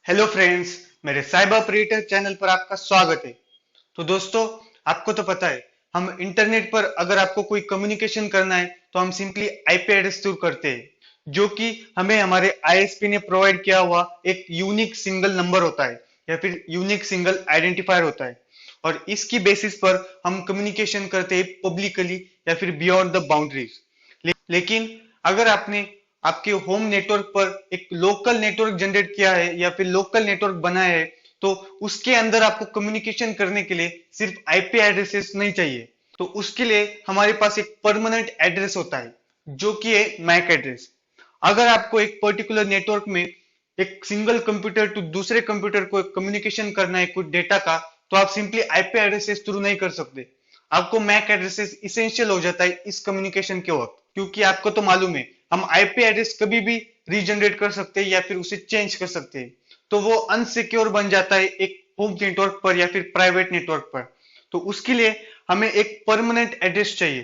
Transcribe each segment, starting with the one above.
Hello friends, मेरे cyber operator channel पर आपका स्वागत है। तो दोस्तों, आपको तो पता है, हम इंटरनेट पर अगर आपको कोई कम्युनिकेशन करना है तो हम सिंपली आईपी एड्रेस थ्रू करते हैं, जो कि हमें हमारे आईएसपी ने प्रोवाइड किया हुआ एक यूनिक सिंगल नंबर होता है या फिर यूनिक सिंगल आइडेंटिफायर होता है। और इसकी बेसिस पर हम कम्युनिकेशन करते हैं पब्लिकली या फिर बियॉन्ड द बाउंड्रीज। लेकिन अगर आपने आपके होम नेटवर्क पर एक लोकल नेटवर्क जनरेट किया है या फिर लोकल नेटवर्क बनाया है, तो उसके अंदर आपको कम्युनिकेशन करने के लिए सिर्फ आईपी एड्रेसेस नहीं चाहिए। तो उसके लिए हमारे पास एक परमानेंट एड्रेस होता है, जो कि है मैक एड्रेस। अगर आपको एक पर्टिकुलर नेटवर्क में एक सिंगल कंप्यूटर टू दूसरे कंप्यूटर को कम्युनिकेशन करना है कुछ डेटा का, तो आप सिंपली आईपी एड्रेसेस थ्रू नहीं कर सकते। आपको मैक एड्रेसेस इसेंशियल हो जाता है इस कम्युनिकेशन के वक्त, क्योंकि आपको तो मालूम है हम आईपी एड्रेस कभी भी रीजनरेट कर सकते हैं या फिर उसे चेंज कर सकते हैं। तो वो अनसिक्योर बन जाता है एक होम नेटवर्क पर या फिर प्राइवेट नेटवर्क पर। तो उसके लिए हमें एक परमानेंट एड्रेस चाहिए।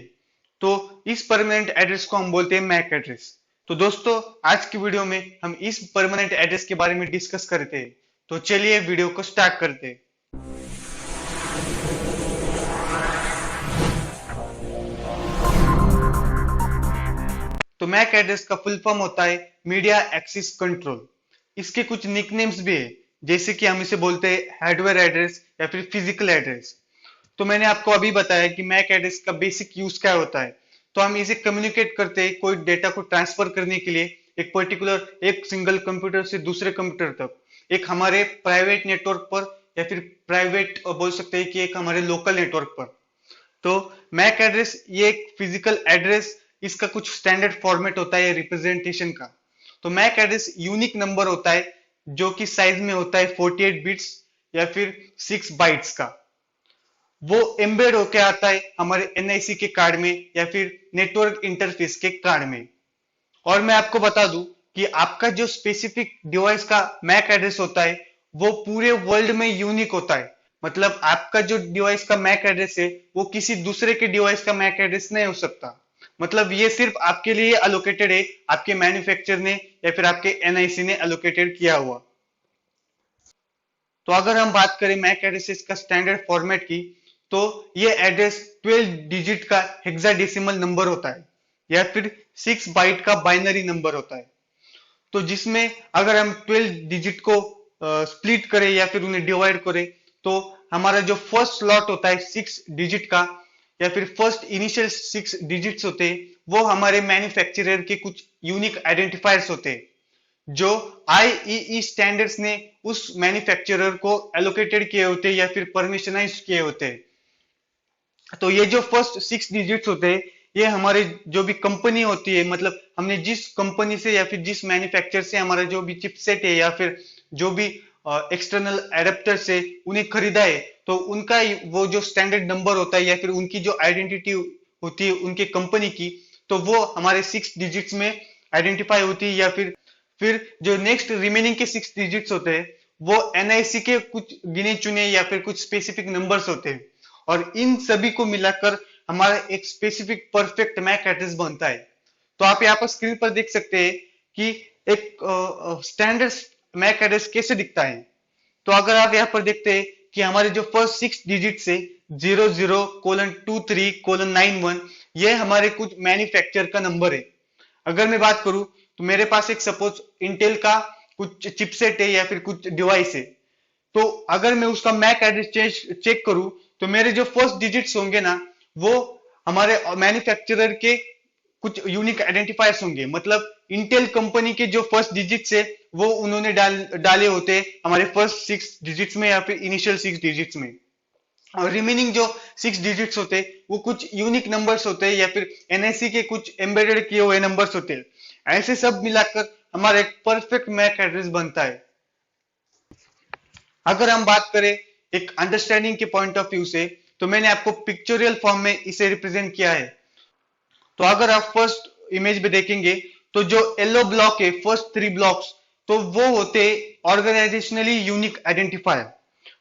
तो इस परमानेंट एड्रेस को हम बोलते हैं मैक एड्रेस। तो दोस्तों, आज की वीडियो में हम इस परमानेंट एड्रेस के बारे में डिस्कस करते हैं। तो चलिए वीडियो को स्टार्ट करते हैं। तो मैक एड्रेस का फुल फॉर्म होता है मीडिया एक्सेस कंट्रोल। इसके कुछ निकनेम्स भी है, जैसे कि हम इसे बोलते हैं हार्डवेयर एड्रेस या फिर फिजिकल एड्रेस। तो मैंने आपको अभी बताया कि मैक एड्रेस का बेसिक यूज क्या होता है। तो हम इसे कम्युनिकेट करते हैं कोई डेटा को ट्रांसफर करने के लिए एक पर्टिकुलर एक सिंगल कंप्यूटर से दूसरे कंप्यूटर तक, एक हमारे प्राइवेट नेटवर्क पर या फिर प्राइवेट बोल सकते हैं कि एक हमारे लोकल नेटवर्क पर। तो मैक एड्रेस ये एक फिजिकल एड्रेस, इसका कुछ स्टैंडर्ड फॉर्मेट होता है रिप्रेजेंटेशन का। तो मैक एड्रेस यूनिक नंबर होता है, जो कि साइज में होता है 48 बिट्स या फिर 6 बाइट्स का। वो एम्बेड होके आता है हमारे एनआईसी के कार्ड में या फिर नेटवर्क इंटरफेस के कार्ड में। और मैं आपको बता दूं कि आपका जो स्पेसिफिक डिवाइस का मैक एड्रेस होता है, वो पूरे वर्ल्ड में यूनिक होता है। मतलब आपका जो डिवाइस का मैक एड्रेस है, वो किसी दूसरे के डिवाइस का मैक एड्रेस नहीं हो सकता। मतलब ये सिर्फ आपके लिए अलोकेटेड है, आपके मैन्युफैक्चर ने या फिर आपके एनआईसी ने अलोकेटेड किया हुआ। तो अगर हम बात करें मैक एड्रेसेस का स्टैंडर्ड फॉर्मेट की, तो ये एड्रेस 12 डिजिट का हेक्साडेसिमल नंबर होता है या फिर 6 बाइट का बाइनरी नंबर होता है। तो जिसमें अगर हम 12 डिजिट को स्प्लिट करें या फिर उन्हें डिवाइड करें, तो हमारा जो फर्स्ट स्लॉट होता है 6 डिजिट का या फिर फर्स्ट इनिशियल 6 डिजिट्स होते हैं, वो हमारे मैन्युफैक्चरर के कुछ यूनिक आइडेंटिफायर्स होते हैं, जो आईईई स्टैंडर्ड्स ने उस मैन्युफैक्चरर को एलोकेटेड किए होते हैं या फिर परमिशनाइज किए होते हैं। तो ये जो फर्स्ट 6 डिजिट्स होते हैं, ये हमारे जो भी कंपनी होती है, मतलब हमने जिस कंपनी से या फिर जिस मैन्युफैक्चर से हमारा जो भी चिपसेट है या फिर जो भी एक्सटर्नल एडेप्टर से उन्हें खरीदा है, तो उनका वो जो स्टैंडर्ड नंबर होता है या फिर उनकी जो आइडेंटिटी होती है उनके कंपनी की, तो वो हमारे 6 डिजिट्स में आइडेंटिफाई होती है। या फिर जो नेक्स्ट रिमेनिंग के 6 डिजिट्स होते हैं, वो एनआईसी के कुछ गिने चुने या फिर कुछ स्पेसिफिक नंबर्स होते हैं। और इन सभी को मिलाकर हमारा एक स्पेसिफिक परफेक्ट मैक एड्रेस बनता है। तो आप यहाँ पर स्क्रीन पर देख सकते हैं कि एक स्टैंडर्ड मैक एड्रेस कैसे दिखता है। तो अगर आप यहाँ पर देखते हैं कि हमारे जो फर्स्ट 6 डिजिट से 00:23:91, ये हमारे कुछ मैन्युफैक्चर का नंबर है। अगर मैं बात करूं, तो मेरे पास एक सपोज इंटेल का कुछ चिपसेट है या फिर कुछ डिवाइस है। तो अगर मैं उसका मैक एड्रेस चेक करूं, तो मेरे जो फर्स्ट डिजिट्स होंगे ना, वो हमारे मैन्युफैक्चरर के कुछ यूनिक आइडेंटिफायर्स होंगे। मतलब इंटेल कंपनी के जो फर्स्ट डिजिट्स है, वो उन्होंने डाले होते हमारे फर्स्ट 6 डिजिट्स में या फिर इनिशियल 6 डिजिट्स में। और रिमेनिंग जो 6 डिजिट्स होते हैं, वो कुछ यूनिक नंबर्स होते हैं या फिर एनआईसी के कुछ एम्बेडेड किए हुए नंबर्स होते हैं। ऐसे सब मिलाकर हमारा एक परफेक्ट मैक एड्रेस बनता है। अगर हम बात करें एक अंडरस्टैंडिंग के पॉइंट ऑफ व्यू से, तो मैंने आपको पिक्चोरियल फॉर्म में इसे रिप्रेजेंट किया है। तो अगर आप फर्स्ट इमेज में देखेंगे, तो जो येलो ब्लॉक है, फर्स्ट 3 ब्लॉक्स, तो वो होते ऑर्गेनाइजेशनली यूनिक आइडेंटिफायर।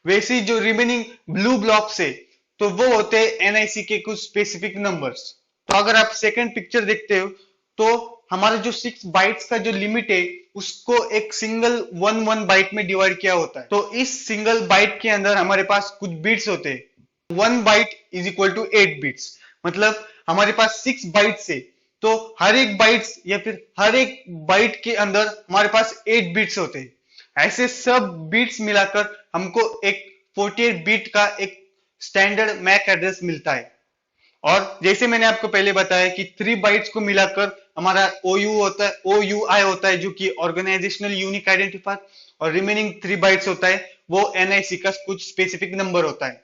वैसे ही जो रिमेनिंग ब्लू ब्लॉक्स है, तो वो होते एनआईसी के कुछ स्पेसिफिक नंबर्स। तो अगर आप सेकंड पिक्चर देखते हो, तो हमारा जो 6 बाइट्स का जो लिमिट है, उसको एक सिंगल वन बाइट में डिवाइड किया होता है। तो इस सिंगल बाइट के अंदर हमारे पास कुछ बिट्स होते हैं। 1 byte is equal to 8 bits, मतलब हमारे पास 6 बाइट्स है, तो हर एक बाइट्स या फिर हर एक बाइट के अंदर हमारे पास 8 बिट्स होते हैं। ऐसे सब बिट्स मिलाकर हमको एक 48 बिट का एक स्टैंडर्ड मैक एड्रेस मिलता है। और जैसे मैंने आपको पहले बताया कि 3 बाइट्स को मिलाकर हमारा OUI होता है जो कि ऑर्गेनाइजेशनल यूनिक आइडेंटिफायर, और रिमेनिंग 3 बाइट्स होता है वो NIC का कुछ स्पेसिफिक नंबर होता है।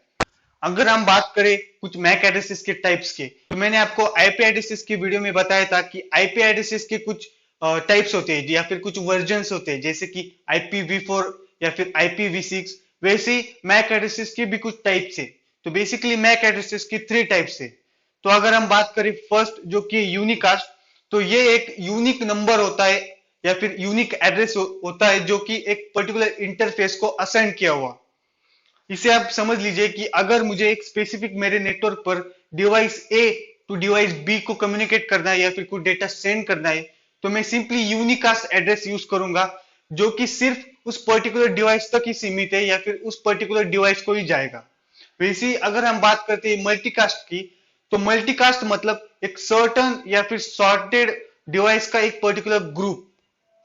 अगर हम बात करें कुछ मैक एड्रेसेस के टाइप्स के, तो मैंने आपको आईपी एड्रेसेस की वीडियो में बताया था कि आईपी एड्रेसेस के कुछ टाइप्स होते हैं या फिर कुछ वर्जन्स होते हैं, जैसे कि IPv4 या फिर IPv6। वैसे ही मैक एड्रेसेस के भी कुछ टाइप्स है। तो बेसिकली मैक एड्रेसेस की 3 टाइप्स है। तो अगर हम बात करें फर्स्ट जो कि यूनिकास्ट, तो ये एक यूनिक नंबर होता है या फिर यूनिक एड्रेस होता है जो कि एक पर्टिकुलर इंटरफेस को असाइन किया हुआ। इसे आप समझ लीजिए कि अगर मुझे एक स्पेसिफिक मेरे नेटवर्क पर device A to device B को कम्युनिकेट करना है या फिर कुछ डेटा सेंड करना है, तो मैं सिंपली यूनिकास्ट एड्रेस यूज करूंगा जो कि सिर्फ उस पर्टिकुलर डिवाइस तक ही सीमित है या फिर उस पर्टिकुलर डिवाइस को ही जाएगा। वैसे ही अगर हम बात करते हैं मल्टीकास्ट की, तो मल्टीकास्ट मतलब एक सर्टन या फिर सॉर्टेड डिवाइस का एक पर्टिकुलर ग्रुप।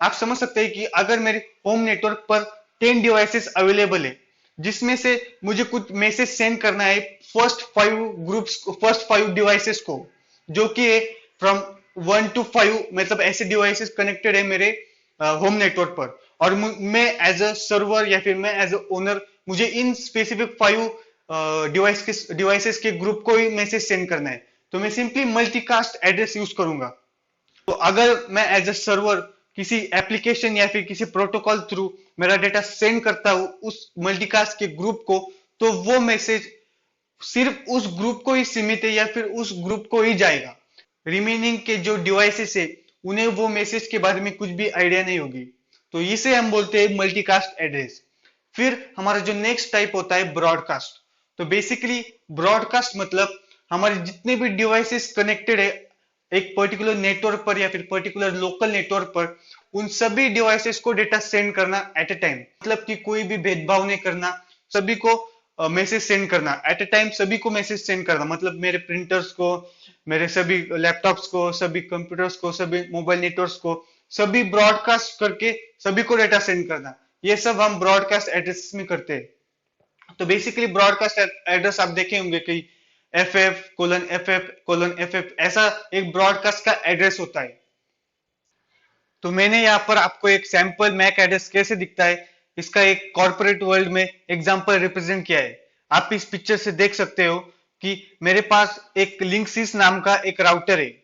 आप समझ सकते हैं कि अगर मेरे होम नेटवर्क पर 10 डिवाइसेस अवेलेबल है, जिसमें से मुझे कुछ मैसेज सेंड करना है फर्स्ट 5 डिवाइसेस को, जो कि फ्रॉम 1 to 5, मतलब ऐसे डिवाइसेस कनेक्टेड है मेरे होम नेटवर्क पर, और मैं एज अ सर्वर या फिर मैं एज अ ओनर मुझे इन स्पेसिफिक 5 डिवाइसेस के ग्रुप को ही मैसेज सेंड करना है, तो मैं सिंपली मल्टीकास्ट एड्रेस यूज करूंगा। तो अगर मैं एज अ सर्वर किसी एप्लीकेशन या फिर किसी प्रोटोकॉल थ्रू मेरा डेटा सेंड करता हूं उस मल्टीकास्ट के ग्रुप को, तो वो मैसेज सिर्फ उस ग्रुप को ही सीमित है या फिर उस ग्रुप को ही जाएगा। रिमेनिंग के जो डिवाइसेस है उन्हें वो मैसेज के बारे में कुछ भी आइडिया नहीं होगी। तो इसे हम बोलते हैं मल्टीकास्ट एड्रेस। फिर हमारा जो नेक्स्ट टाइप होता है ब्रॉडकास्ट। तो बेसिकली ब्रॉडकास्ट मतलब हमारे जितने भी डिवाइसेस कनेक्टेड है एक पर्टिकुलर नेटवर्क पर या फिर पर्टिकुलर लोकल नेटवर्क पर, उन सभी डिवाइसेस को डेटा सेंड करना एट ए टाइम, मतलब कि कोई भी भेदभाव नहीं करना, सभी को मैसेज सेंड करना एट ए टाइम, सभी को मैसेज सेंड करना, मतलब मेरे प्रिंटर्स को, मेरे सभी लैपटॉप्स को, सभी कंप्यूटर्स को, सभी मोबाइल नेटवर्क्स को, सभी ब्रॉडकास्ट करके सभी को डेटा सेंड करना। ये सब हम ब्रॉडकास्ट एड्रेस में करते हैं। तो बेसिकली ब्रॉडकास्ट एड्रेस आप देखे होंगे कि FF:FF:FF ऐसा एक ब्रॉडकास्ट का एड्रेस होता है। तो मैंने यहाँ पर आपको एक सैंपल मैक एड्रेस कैसे दिखता है इसका एक कॉर्पोरेट वर्ल्ड में एग्जांपल रिप्रेजेंट किया है। आप इस पिक्चर से देख सकते हो कि मेरे पास एक लिंक्सिस नाम का एक राउटर है,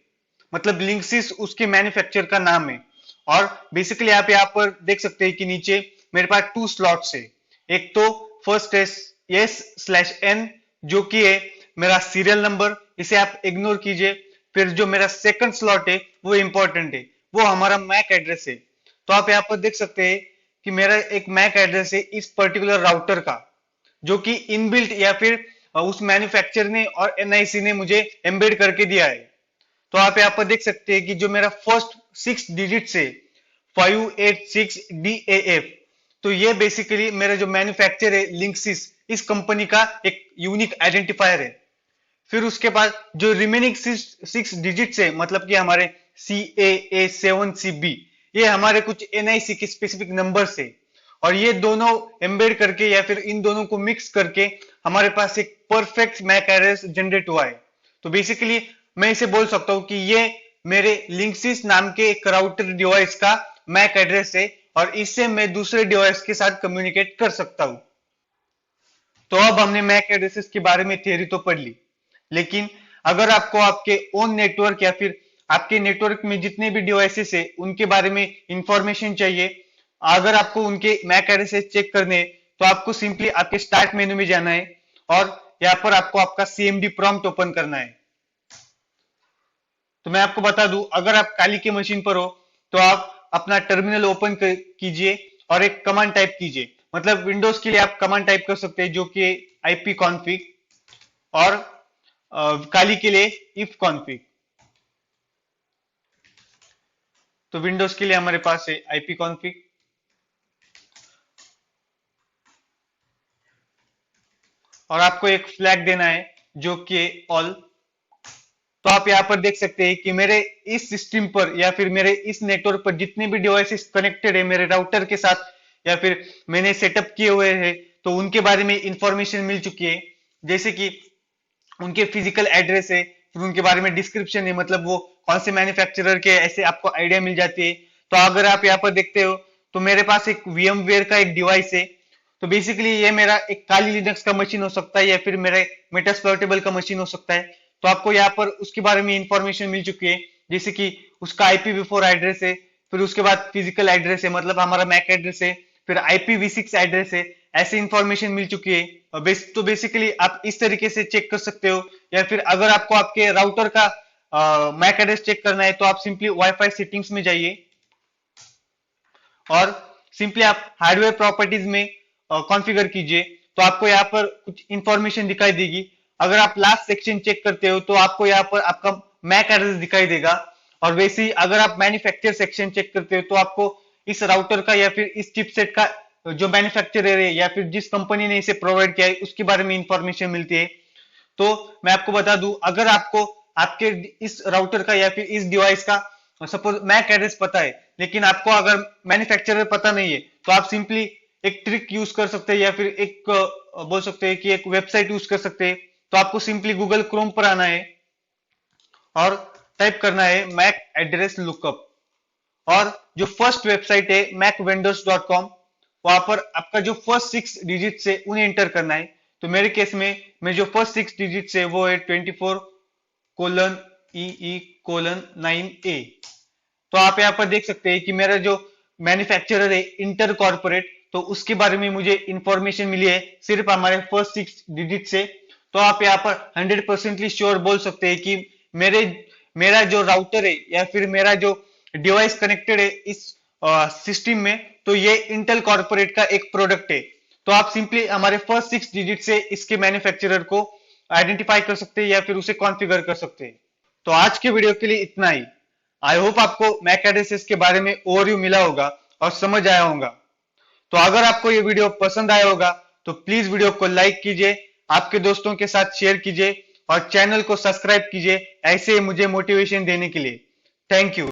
मतलब लिंक्सिस उसके मैन्युफैक्चर का नाम है। और बेसिकली आप यहाँ पर देख सकते हैं कि नीचे मेरे पास 2 स्लॉट्स है। एक तो फर्स्ट S/N जो कि है मेरा सीरियल नंबर, इसे आप इग्नोर कीजिए। फिर जो मेरा सेकंड स्लॉट है वो इंपॉर्टेंट है, वो हमारा मैक एड्रेस है। तो आप यहाँ पर देख सकते हैं कि मेरा एक मैक एड्रेस है इस पर्टिकुलर राउटर का, जो कि इनबिल्ट या फिर उस मैन्युफैक्चर ने और NIC ने मुझे एम्बेड करके दिया है। तो आप यहाँ पर देख सकते हैं कि जो मेरा फर्स्ट 6 डिजिट है 586DAF, तो ये बेसिकली मेरा जो मैन्युफैक्चर है लिंक्सिस इस कंपनी का एक यूनिक आइडेंटिफायर है। फिर उसके बाद जो रिमेनिंग 6 डिजिट्स है, मतलब कि हमारे CAA7CB, ये हमारे कुछ NIC के स्पेसिफिक नंबर्स है, और ये दोनों एम्बेड करके या फिर इन दोनों को मिक्स करके हमारे पास एक परफेक्ट मैक एड्रेस जनरेट हुआ है। तो बेसिकली मैं इसे बोल सकता हूं कि ये मेरे लिंक्सिस नाम के एक राउटर डिवाइस का मैक एड्रेस है, और इससे मैं दूसरे डिवाइस के साथ कम्युनिकेट कर सकता हूं। तो अब हमने मैक एड्रेसेस के बारे में थियरी तो पढ़ ली, लेकिन अगर आपको आपके ओन नेटवर्क या फिर आपके नेटवर्क में जितने भी डिवाइसेस है उनके बारे में इंफॉर्मेशन चाहिए, अगर आपको उनके मैक एड्रेसेस चेक करने हैं, तो आपको सिंपली आपके स्टार्ट मेनू में जाना है और यहाँ पर आपको आपका CMD प्रॉम्प्ट ओपन करना है। तो मैं आपको बता दूं, अगर आप काली की मशीन पर हो तो आप अपना टर्मिनल ओपन कीजिए और एक कमांड टाइप कीजिए। मतलब विंडोज के लिए आप कमांड टाइप कर सकते हैं जो कि ipconfig, और काली के लिए if config। तो विंडोज के लिए हमारे पास है आईपी कॉन्फ़िग, और आपको एक फ्लैग देना है जो कि ऑल। तो आप यहाँ पर देख सकते हैं कि मेरे इस सिस्टम पर या फिर मेरे इस नेटवर्क पर जितने भी डिवाइसेस कनेक्टेड है मेरे राउटर के साथ या फिर मैंने सेटअप किए हुए हैं, तो उनके बारे में इंफॉर्मेशन मिल चुकी है। जैसे कि उनके फिजिकल एड्रेस है, फिर उनके बारे में डिस्क्रिप्शन है, मतलब वो कौन से मैन्युफैक्चरर के, ऐसे आपको आइडिया मिल जाती है। तो अगर आप यहाँ पर देखते हो तो मेरे पास एक VMware का एक डिवाइस है। तो बेसिकली ये मेरा एक काली लिनक्स का मशीन हो सकता है या फिर मेरा मेटास्प्लॉइटेबल का मशीन हो सकता है। तो आपको यहाँ पर उसके बारे में इंफॉर्मेशन मिल चुकी है, जैसे कि उसका IPv4 एड्रेस है, फिर उसके बाद फिजिकल एड्रेस है, मतलब हमारा मैक एड्रेस है, फिर IPv6 एड्रेस है, ऐसी इंफॉर्मेशन मिल चुकी है। तो बेसिकली आप इस तरीके से चेक कर सकते हो। या फिर अगर आपको आपके राउटर का मैक एड्रेस चेक करना है तो आप सिंपली वाईफाई सेटिंग्स में जाइए और सिंपली आप हार्डवेयर प्रॉपर्टीज में कॉन्फ़िगर कीजिए। तो आपको यहाँ पर कुछ इंफॉर्मेशन दिखाई देगी। अगर आप लास्ट सेक्शन चेक करते हो तो आपको यहाँ पर आपका मैक एड्रेस दिखाई देगा। और वैसे ही अगर आप मैन्युफैक्चर सेक्शन चेक करते हो तो आपको इस राउटर का या फिर इस चिपसेट का जो मैन्युफैक्चरर है या फिर जिस कंपनी ने इसे प्रोवाइड किया है उसके बारे में इंफॉर्मेशन मिलती है। तो मैं आपको बता दूं, अगर आपको आपके इस राउटर का या फिर इस डिवाइस का सपोज मैक एड्रेस पता है लेकिन आपको अगर मैन्युफैक्चरर पता नहीं है, तो आप सिंपली एक ट्रिक यूज कर सकते हैं या फिर एक बोल सकते हैं कि एक वेबसाइट यूज कर सकते हैं। तो आपको सिंपली गूगल क्रोम पर आना है और टाइप करना है मैक एड्रेस लुकअप, और जो फर्स्ट वेबसाइट है macvendors.com, वहां पर आपका जो फर्स्ट 6 डिजिट्स है उन्हें एंटर करना है। तो मेरे केस में मैं जो फर्स्ट 6 डिजिट्स है वो है 24:EE:9A। तो आप यहाँ पर देख सकते हैं कि मेरा जो मैन्युफैक्चरर है इंटर कॉर्पोरेट, तो उसके बारे में मुझे इंफॉर्मेशन मिली है सिर्फ हमारे फर्स्ट 6 डिजिट से। तो आप यहाँ पर 100% श्योर बोल सकते हैं कि मेरा जो राउटर है या फिर मेरा जो डिवाइस कनेक्टेड है इस सिस्टम में, तो ये इंटेल कॉर्पोरेट का एक प्रोडक्ट है। तो आप सिंपली हमारे फर्स्ट 6 डिजिट से इसके मैन्युफैक्चरर को आइडेंटिफाई कर सकते हैं या फिर उसे कॉन्फ़िगर कर सकते हैं। तो आज के वीडियो के लिए इतना ही। आई होप आपको मैक एड्रेसेस के बारे में ओवरव्यू मिला होगा और समझ आया होगा। तो अगर आपको ये वीडियो पसंद आया होगा तो प्लीज वीडियो को लाइक कीजिए, आपके दोस्तों के साथ शेयर कीजिए और चैनल को सब्सक्राइब कीजिए, ऐसे मुझे मोटिवेशन देने के लिए। Thank you.